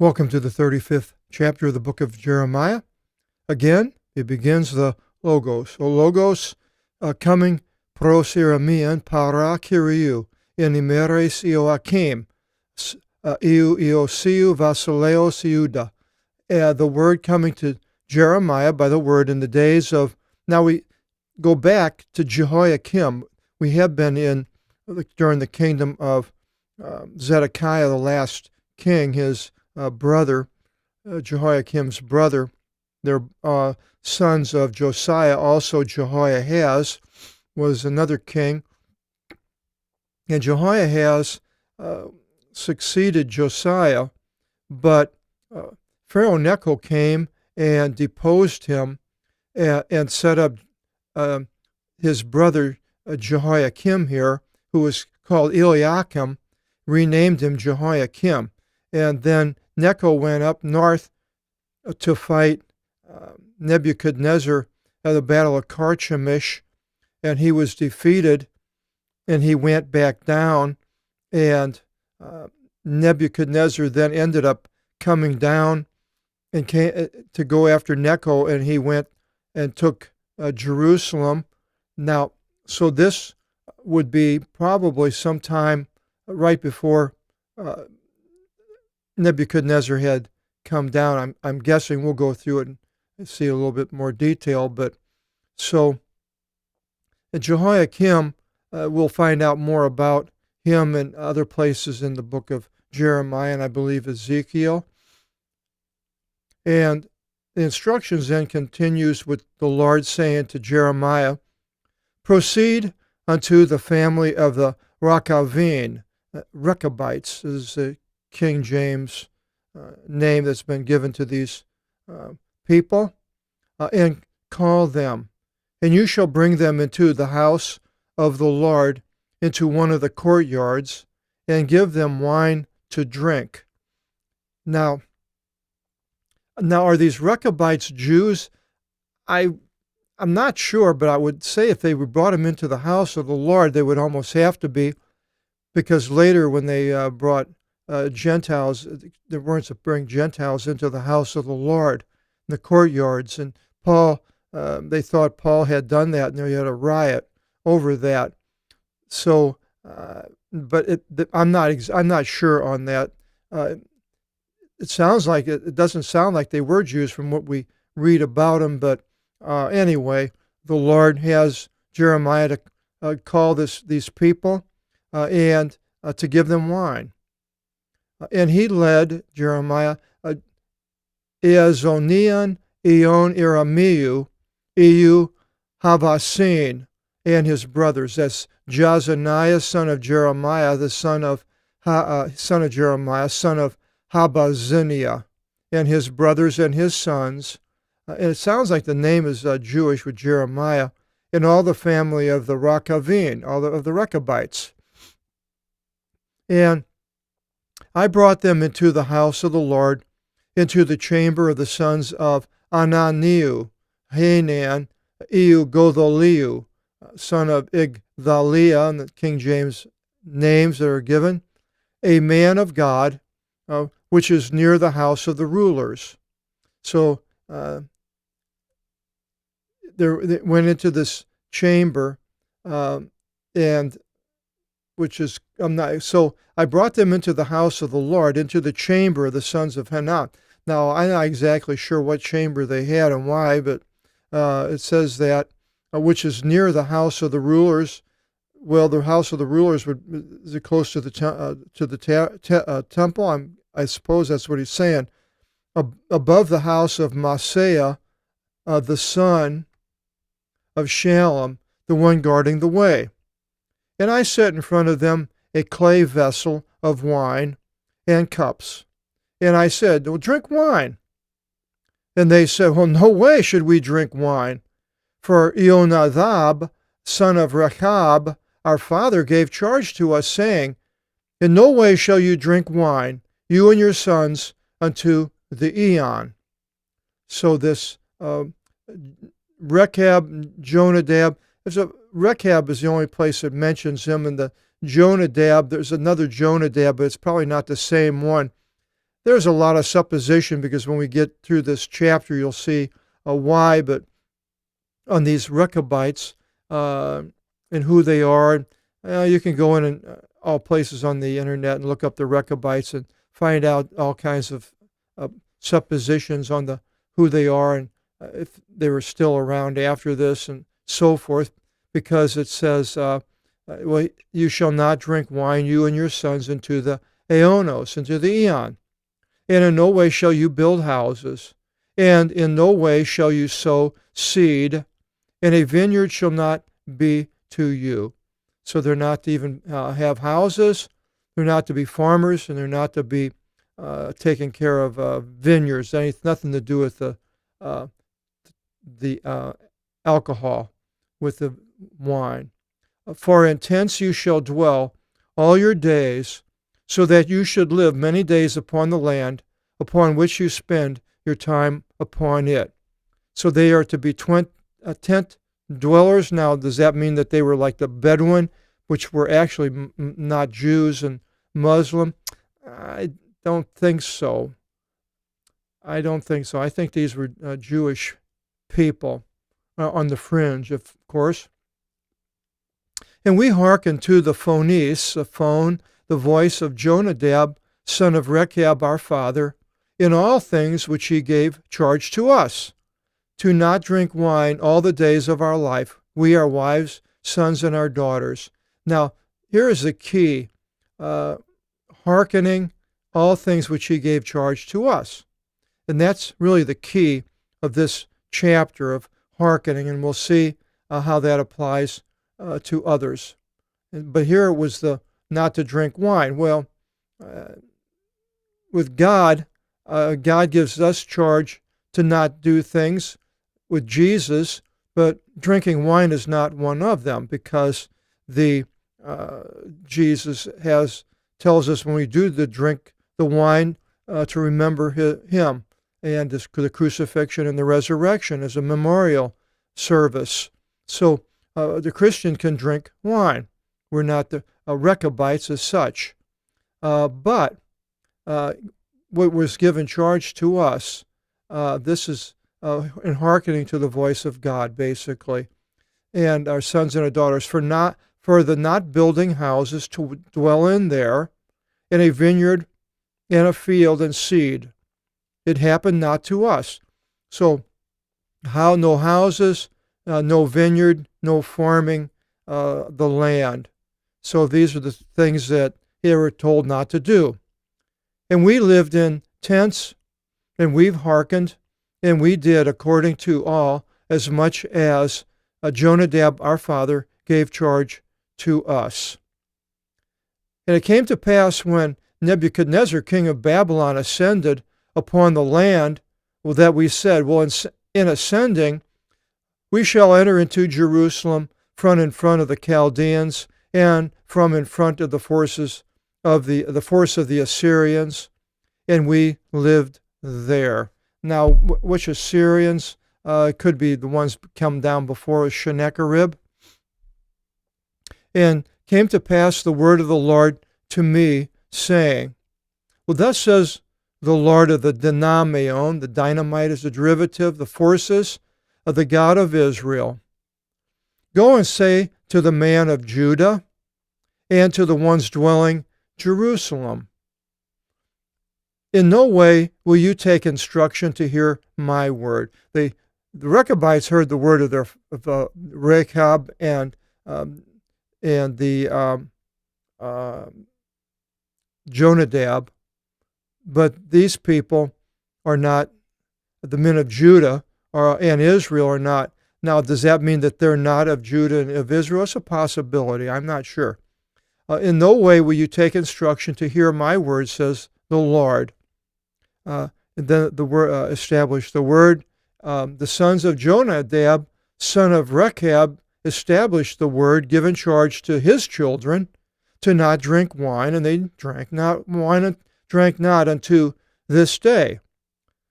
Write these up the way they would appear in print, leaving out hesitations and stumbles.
Welcome to the 35th chapter of the book of Jeremiah. Again, it begins the Logos. O Logos, coming pros Iramian para Kyriou, in imeres Ioakim, Iosiu Vasileos Iuda. The word coming to Jeremiah by the word in the days of, now we go back to Jehoiakim. We have been during the kingdom of Zedekiah, the last king, his brother, Jehoiakim's brother. They're sons of Josiah. Also, Jehoiahaz was another king. And Jehoiahaz succeeded Josiah, but Pharaoh Necho came and deposed him and set up his brother Jehoiakim here, who was called Eliakim, renamed him Jehoiakim. And then Necho went up north to fight Nebuchadnezzar at the Battle of Carchemish, and he was defeated, and he went back down, and Nebuchadnezzar then ended up coming down and came to go after Necho, and he went and took Jerusalem. Now, so this would be probably sometime right before Nebuchadnezzar had come down. I'm guessing we'll go through it and see a little bit more detail. But so Jehoiakim, we'll find out more about him and other places in the book of Jeremiah, and I believe Ezekiel. And the instructions then continues with the Lord saying to Jeremiah, "Proceed unto the family of the Rechavim." Rechabites is the King James name that's been given to these people, and call them. And you shall bring them into the house of the Lord, into one of the courtyards, and give them wine to drink. Now are these Rechabites Jews? I'm not sure, but I would say if they brought them into the house of the Lord, they would almost have to be, because later when they brought Gentiles, they weren't to bring Gentiles into the house of the Lord, in the courtyards. And Paul, they thought Paul had done that, and they had a riot over that. So, but I'm not sure on that. It sounds like it doesn't sound like they were Jews from what we read about them. But anyway, the Lord has Jeremiah to call these people and to give them wine. And he led Jeremiah, Eazonian, Eon Iramiu, Iu Havasin, and his brothers. That's Jazaniah, son of Jeremiah, the son of Jeremiah, son of Habaziniah, and his brothers and his sons. And it sounds like the name is Jewish with Jeremiah, and all the family of the Rechavim, of the Rechabites. And I brought them into the house of the Lord, into the chamber of the sons of Ananiu, Hanan, Iu Godoliu, son of Igdaliah, and the King James names that are given, a man of God, which is near the house of the rulers. So they went into this chamber, and which is, so I brought them into the house of the Lord, into the chamber of the sons of Hanan. Now, I'm not exactly sure what chamber they had and why, but it says that, which is near the house of the rulers. Well, the house of the rulers is it close to the temple? I suppose that's what he's saying. Above the house of Maaseiah, the son of Shallum, the one guarding the way. And I set in front of them a clay vessel of wine and cups. And I said, "Well, drink wine." And they said, "Well, no way should we drink wine. For Ionadab, son of Rechab, our father, gave charge to us, saying, In no way shall you drink wine, you and your sons, unto the Eon." So this Rechab, Jonadab, Rechab is the only place that mentions him, and the Jonadab, there's another Jonadab, but it's probably not the same one. there's a lot of supposition, because when we get through this chapter, you'll see why, but on these Rechabites and who they are, you can go in and all places on the internet and look up the Rechabites and find out all kinds of suppositions on who they are and if they were still around after this and so forth, because it says, well, you shall not drink wine, you and your sons, into the Aeonos, into the Aeon. And in no way shall you build houses, and in no way shall you sow seed, and a vineyard shall not be to you. So they're not to even have houses, they're not to be farmers, and they're not to be taking care of vineyards. Nothing to do with the alcohol, with the wine. For in tents you shall dwell all your days, so that you should live many days upon the land upon which you spend your time upon it. So they are to be tent dwellers. Now, does that mean that they were like the Bedouin, which were actually not Jews and Muslim? I don't think so. I think these were Jewish people on the fringe, of course. And we hearken to the phones, the voice of Jonadab, son of Rechab, our father, in all things which he gave charge to us, to not drink wine all the days of our life, we, our wives, sons, and our daughters. Now, here is the key, hearkening all things which he gave charge to us. And that's really the key of this chapter of hearkening, and we'll see how that applies to others. But here it was the not to drink wine. Well, with God, God gives us charge to not do things with Jesus, but drinking wine is not one of them, because Jesus tells us when we do drink the wine to remember him and the crucifixion and the resurrection as a memorial service. So the Christian can drink wine. We're not the Rechabites as such. But what was given charge to us, this is in hearkening to the voice of God, basically, and our sons and our daughters, for the not building houses to dwell in there, in a vineyard, and a field and seed. It happened not to us. So, no houses, no vineyard, no farming the land. So these are the things that they were told not to do. And we lived in tents, and we've hearkened, and we did according to all, as much as Jonadab our father gave charge to us. And it came to pass when Nebuchadnezzar, king of Babylon, ascended upon the land, that we said, well, in ascending, we shall enter into Jerusalem in front of the Chaldeans, and from in front of the forces of the force of the Assyrians, and we lived there. Now, which Assyrians? Could be the ones come down before us, Sennacherib. And came to pass the word of the Lord to me, saying, well, thus says the Lord of the Dynamion, the dynamite is the derivative, the forces of the God of Israel. Go and say to the man of Judah and to the ones dwelling Jerusalem, in no way will you take instruction to hear my word. The Rechabites heard the word of Rechab and the Jonadab, but these people are not, the men of Judah and Israel are not. Now, does that mean that they're not of Judah and of Israel? It's a possibility. I'm not sure. In no way will you take instruction to hear my word, says the Lord. And then the word established the word. The sons of Jonadab, son of Rechab, established the word, given charge to his children to not drink wine, and they drank not wine and drank not unto this day,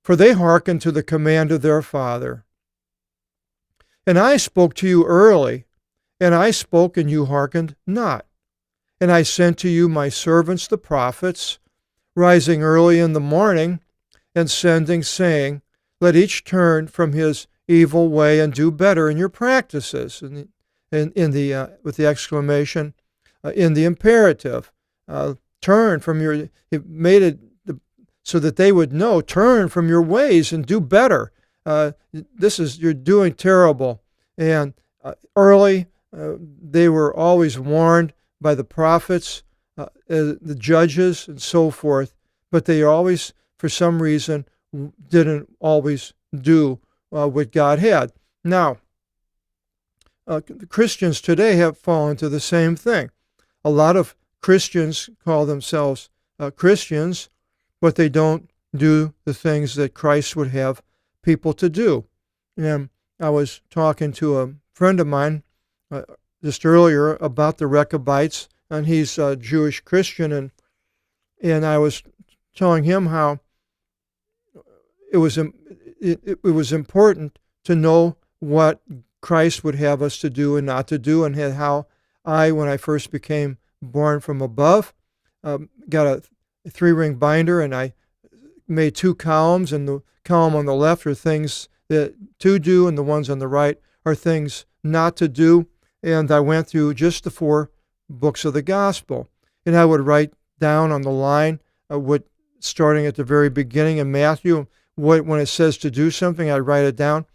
for they hearkened to the command of their father. And I spoke to you early, and I spoke, and you hearkened not. And I sent to you my servants the prophets, rising early in the morning and sending, saying, let each turn from his evil way and do better in your practices. And in the with the exclamation in the imperative, turn from your. It made it so that they would know, turn from your ways and do better. You're doing terrible. And early, they were always warned by the prophets, the judges, and so forth, but they always, for some reason, didn't always do what God had. Now, Christians today have fallen to the same thing. A lot of Christians call themselves Christians, but they don't do the things that Christ would have people to do. And I was talking to a friend of mine just earlier about the Rechabites, and he's a Jewish Christian, and I was telling him how it was important to know what Christ would have us to do and not to do, and how when I first became born from above, got a 3-ring binder, and I made 2 columns, and the column on the left are things that to do, and the ones on the right are things not to do. And I went through just the 4 books of the gospel, and I would write down on the line starting at the very beginning in Matthew, when it says to do something, I'd write it down.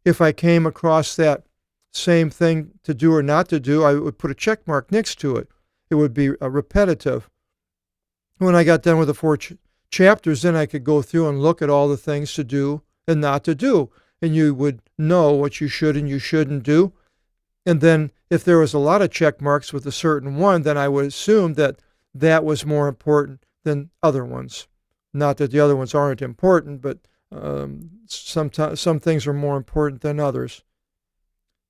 If I came across that same thing to do or not to do, I would put a check mark next to it. It would be repetitive. When I got done with the 4 chapters, then I could go through and look at all the things to do and not to do, and you would know what you should and you shouldn't do. And then if there was a lot of check marks with a certain one, then I would assume that that was more important than other ones. Not that the other ones aren't important, but some things are more important than others.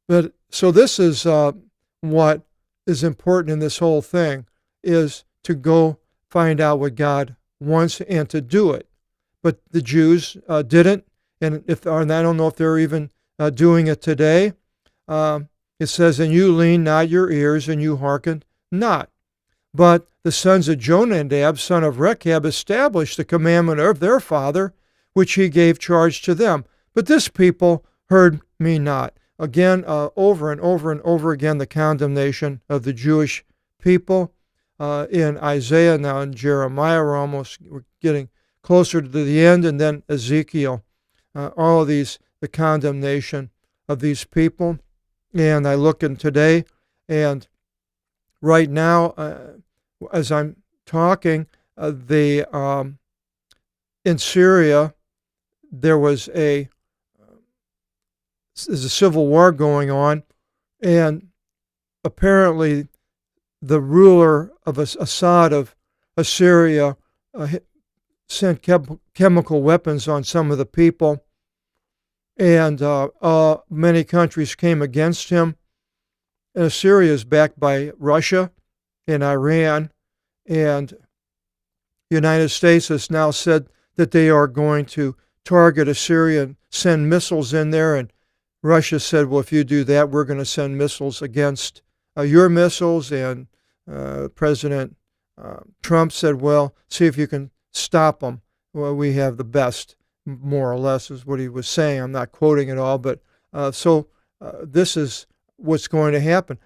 But so this is what is important in this whole thing, is to go find out what God wants and to do it. But the Jews didn't, and I don't know if they're even doing it today. It says, and you lean not your ears, and you hearken not. But the sons of Jonadab, son of Rechab, established the commandment of their father, which he gave charge to them. But this people heard me not. Again, over and over and over again, the condemnation of the Jewish people. In Isaiah, now in Jeremiah, we're getting closer to the end, and then Ezekiel. All of these, the condemnation of these people. And I look in today, and right now, as I'm talking, in Syria, there's a civil war going on, and apparently the ruler of Assad of Assyria sent chemical weapons on some of the people, and many countries came against him. And Assyria is backed by Russia and Iran, and the United States has now said that they are going to target Assyria and send missiles in there, and Russia said, well, if you do that, we're going to send missiles against your missiles, and President Trump said, well, see if you can stop them. Well, we have the best, more or less, is what he was saying. I'm not quoting it all, but this is what's going to happen.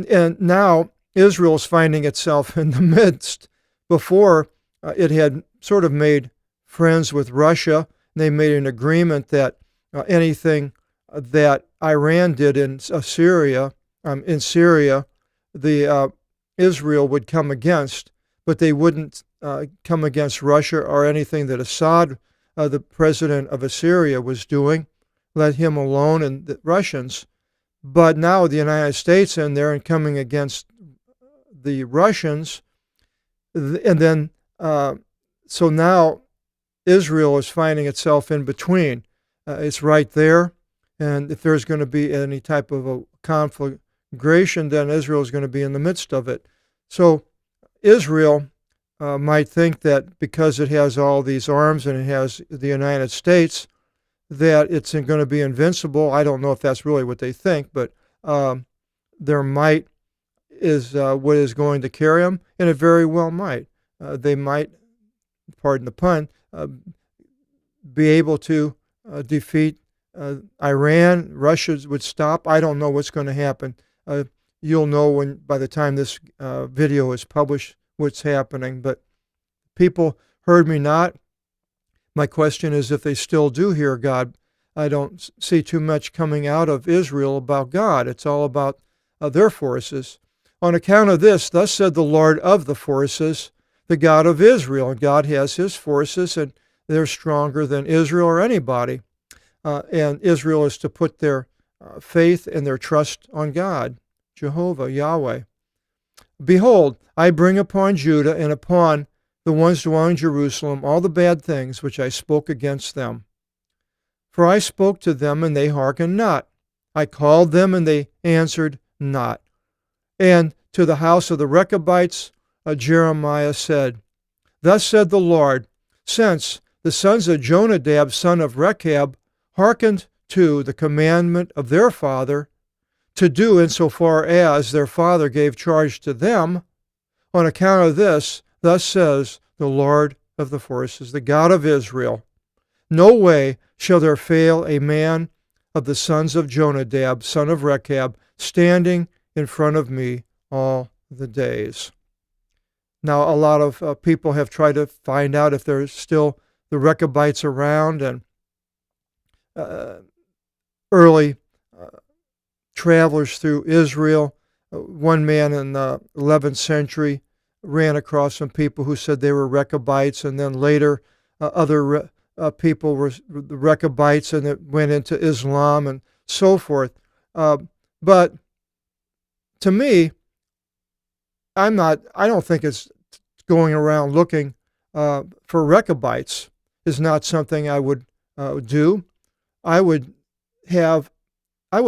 And now Israel is finding itself in the midst. Before, it had sort of made friends with Russia. They made an agreement that anything that Iran did in Syria, Israel would come against, but they wouldn't come against Russia or anything that Assad, the president of Assyria, was doing. Let him alone and the Russians. But now the United States in there and coming against the Russians, and then so now Israel is finding itself in between. It's right there, and if there's going to be any type of a conflagration, then Israel is going to be in the midst of it. So Israel might think that because it has all these arms and it has the United States, that it's going to be invincible. I don't know if that's really what they think, but their might is what is going to carry them, and it very well might. They might pardon the pun, be able to defeat Iran. Russia would stop. I don't know what's going to happen. You'll know by the time this video is published what's happening. But people heard me not. My question is if they still do hear God. I don't see too much coming out of Israel about God. It's all about their forces. On account of this, thus said the Lord of the forces, the God of Israel. And God has his forces, and they're stronger than Israel or anybody. And Israel is to put their faith and their trust on God, Jehovah, Yahweh. Behold, I bring upon Judah and upon the ones dwelling in Jerusalem all the bad things which I spoke against them. For I spoke to them, and they hearkened not. I called them, and they answered not. And to the house of the Rechabites, Jeremiah said, Thus said the Lord, since the sons of Jonadab, son of Rechab, hearkened to the commandment of their father, to do insofar as their father gave charge to them, on account of this, thus says the Lord of the forces, the God of Israel, no way shall there fail a man of the sons of Jonadab, son of Rechab, standing in front of me all the days. Now, a lot of people have tried to find out if there's still the Rechabites around, and early travelers through Israel. One man in the 11th century ran across some people who said they were Rechabites, and then later other people were the Rechabites, and it went into Islam and so forth. But to me, I don't think it's going around looking for Rechabites is not something I would do. I would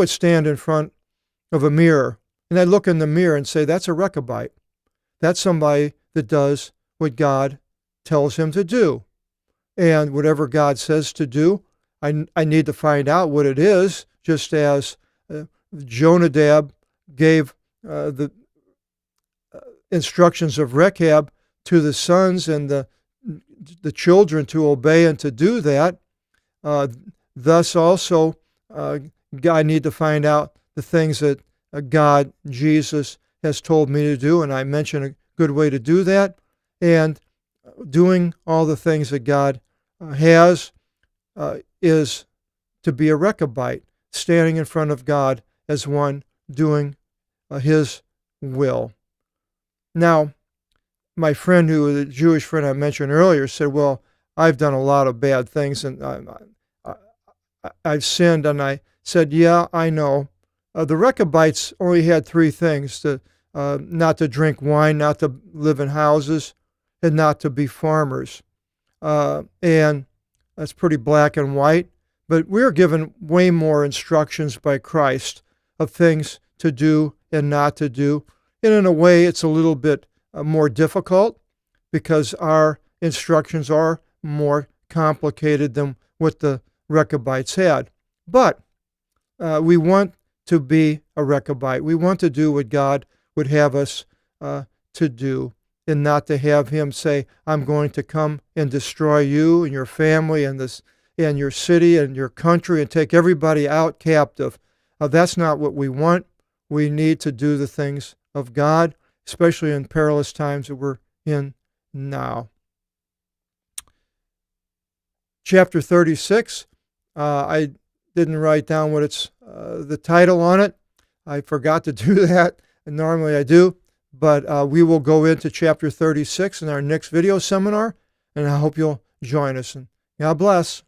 stand in front of a mirror, and I'd look in the mirror and say, that's a Rechabite. That's somebody that does what God tells him to do. And whatever God says to do, I need to find out what it is, just as Jonadab gave the instructions of Rechab to the sons and the children to obey and to do that. Thus also, I need to find out the things that God, Jesus, has told me to do, and I mentioned a good way to do that. And doing all the things that God has is to be a Rechabite, standing in front of God as one doing his will. Now, my friend, the Jewish friend I mentioned earlier, said, well, I've done a lot of bad things, and I've sinned. And I said, yeah, I know. The Rechabites only had three things: not to drink wine, not to live in houses, and not to be farmers. And that's pretty black and white. But we're given way more instructions by Christ of things to do and not to do. And in a way, it's a little bit more difficult because our instructions are more complicated than what the Rechabites had. But we want to be a Rechabite. We want to do what God would have us to do, and not to have him say, I'm going to come and destroy you and your family and your city and your country and take everybody out captive. That's not what we want. We need to do the things of God, especially in perilous times that we're in now. Chapter 36, I didn't write down what it's the title on it. I forgot to do that, and normally I do. But we will go into chapter 36 in our next video seminar, and I hope you'll join us. And God bless.